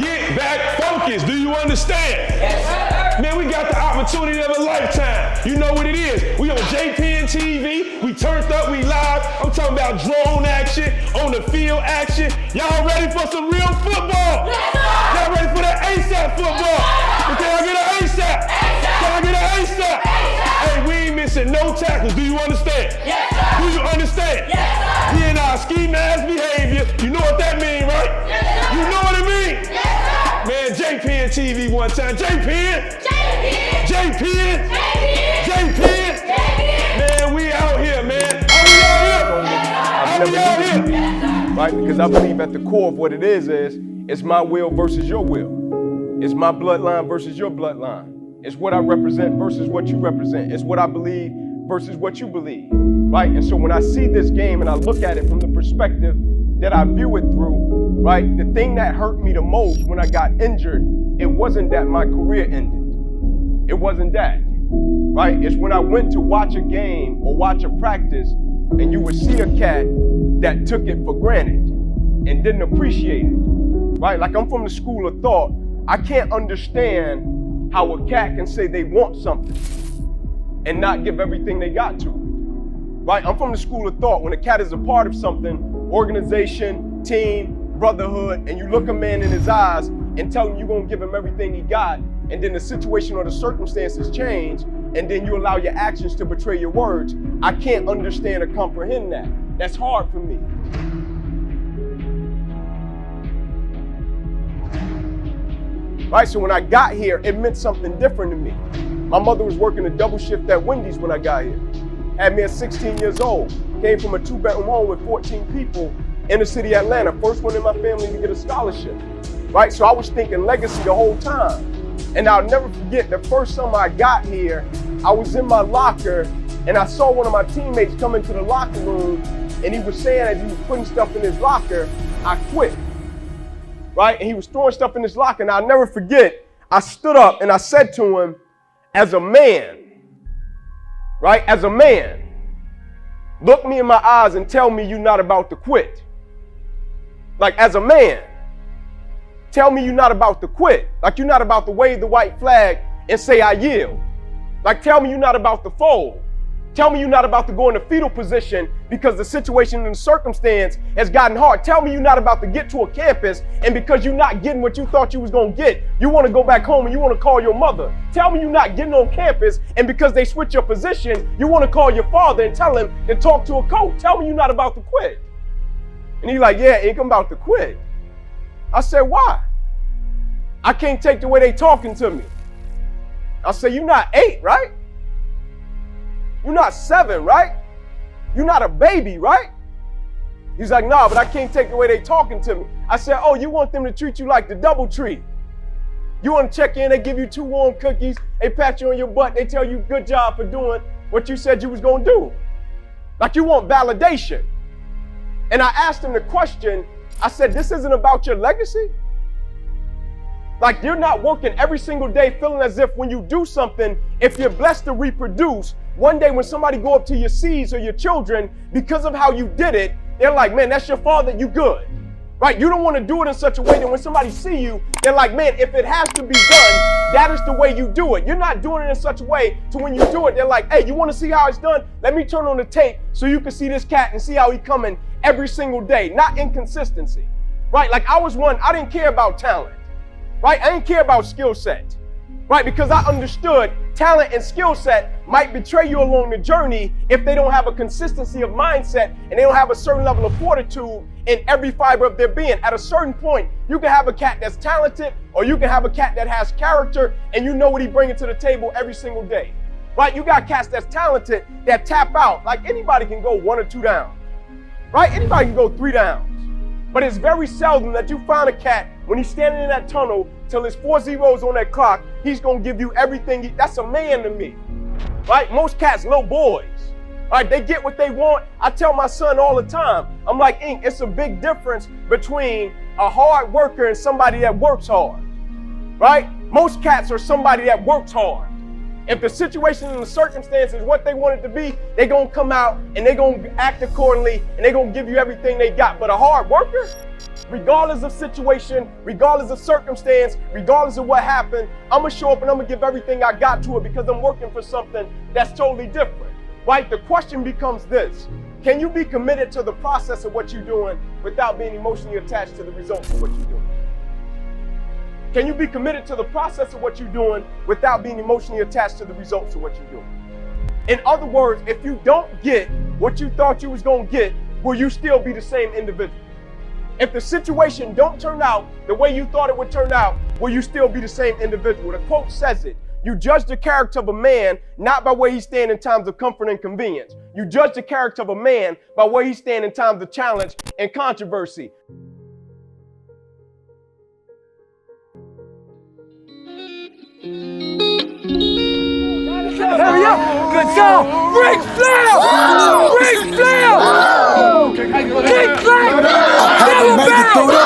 get back focused. Do you understand? Yes, sir. Man, we got the opportunity of a lifetime. You know what it is. We on JPN TV. We turned up. We live. I'm talking about drone action, on the field action. Y'all ready for some real football? Yes, sir. Y'all ready for that ASAP football? Yes, can I get an ASAP? Can I get an ASAP? Hey, we ain't missing no tackles. Do you understand? Yes, sir. Do you understand? Yes, sir. We in our ski mask behavior. You know what that mean, right? Yes, sir. You know what it mean? Yes, sir. Man, JPN TV one time. JPN. JPN. Man, we out here, man. Are we out here? Are we out here? Yes, sir. Right? Because I believe at the core of what it is it's my will versus your will. It's my bloodline versus your bloodline. It's what I represent versus what you represent. It's what I believe versus what you believe, right? And so when I see this game and I look at it from the perspective that I view it through, right? The thing that hurt me the most when I got injured, it wasn't that my career ended. It wasn't that, right? It's when I went to watch a game or watch a practice and you would see a cat that took it for granted and didn't appreciate it, right? Like I'm from the school of thought. I can't understand how a cat can say they want something and not give everything they got to it, right? I'm from the school of thought. When a cat is a part of something, organization, team, brotherhood, and you look a man in his eyes and tell him you're gonna give him everything he got, and then the situation or the circumstances change, and then you allow your actions to betray your words, I can't understand or comprehend that. That's hard for me. Right, so when I got here, it meant something different to me. My mother was working a double shift at Wendy's when I got here. Had me at 16 years old. Came from a 2-bedroom home with 14 people in the city of Atlanta. First one in my family to get a scholarship. Right, so I was thinking legacy the whole time. And I'll never forget the first summer I got here, I was in my locker and I saw one of my teammates come into the locker room and he was saying as he was putting stuff in his locker, I quit. Right? And he was throwing stuff in his locker, and I'll never forget, I stood up and I said to him, as a man, right? As a man, look me in my eyes and tell me you're not about to quit. Like, as a man, tell me you're not about to quit. Like, you're not about to wave the white flag and say, I yield. Like, tell me you're not about to fold. Tell me you're not about to go in a fetal position because the situation and the circumstance has gotten hard. Tell me you're not about to get to a campus and because you're not getting what you thought you was going to get, you want to go back home and you want to call your mother. Tell me you're not getting on campus and because they switch your position, you want to call your father and tell him to talk to a coach. Tell me you're not about to quit. And he's like, yeah, Ink, I'm about to quit. I said, why? I can't take the way they talking to me. I said, you're not 8, right? You're not 7, right? You're not a baby, right? He's like, nah, but I can't take the way they talking to me. I said, oh, you want them to treat you like the double treat. You want to check in, they give you 2 warm cookies, they pat you on your butt, they tell you good job for doing what you said you was going to do. Like you want validation. And I asked him the question, I said, this isn't about your legacy? Like you're not working every single day feeling as if when you do something, if you're blessed to reproduce, one day when somebody go up to your seeds or your children, because of how you did it, they're like, man, that's your father, you good. Right? You don't want to do it in such a way that when somebody see you, they're like, man, if it has to be done, that is the way you do it. You're not doing it in such a way to when you do it, they're like, hey, you want to see how it's done? Let me turn on the tape so you can see this cat and see how he coming every single day. Not inconsistency. Right? Like I was one, I didn't care about talent. Right? I didn't care about skill set. Right? Because I understood talent and skill set might betray you along the journey if they don't have a consistency of mindset and they don't have a certain level of fortitude in every fiber of their being. At a certain point, you can have a cat that's talented or you can have a cat that has character and you know what he bringing to the table every single day. Right? You got cats that's talented that tap out. Like anybody can go 1 or 2 downs. Right? Anybody can go 3 downs. But it's very seldom that you find a cat when he's standing in that tunnel till his 4 zeros on that clock, he's going to give you everything. That's a man to me, right? Most cats, little boys, right? They get what they want. I tell my son all the time, I'm like, Ink, it's a big difference between a hard worker and somebody that works hard, right? Most cats are somebody that works hard. If the situation and the circumstance is what they want it to be, they're going to come out and they're going to act accordingly and they're going to give you everything they got. But a hard worker, regardless of situation, regardless of circumstance, regardless of what happened, I'm going to show up and I'm going to give everything I got to it because I'm working for something that's totally different, right? The question becomes this: can you be committed to the process of what you're doing without being emotionally attached to the results of what you're doing? Can you be committed to the process of what you're doing without being emotionally attached to the results of what you're doing? In other words, if you don't get what you thought you was going to get, will you still be the same individual? If the situation don't turn out the way you thought it would turn out, will you still be the same individual? The quote says it: you judge the character of a man not by where he stands in times of comfort and convenience. You judge the character of a man by where he stands in times of challenge and controversy. Hurry up! Good song! Ric Flair! Ric Flair! Ric Flair! I had to make it through the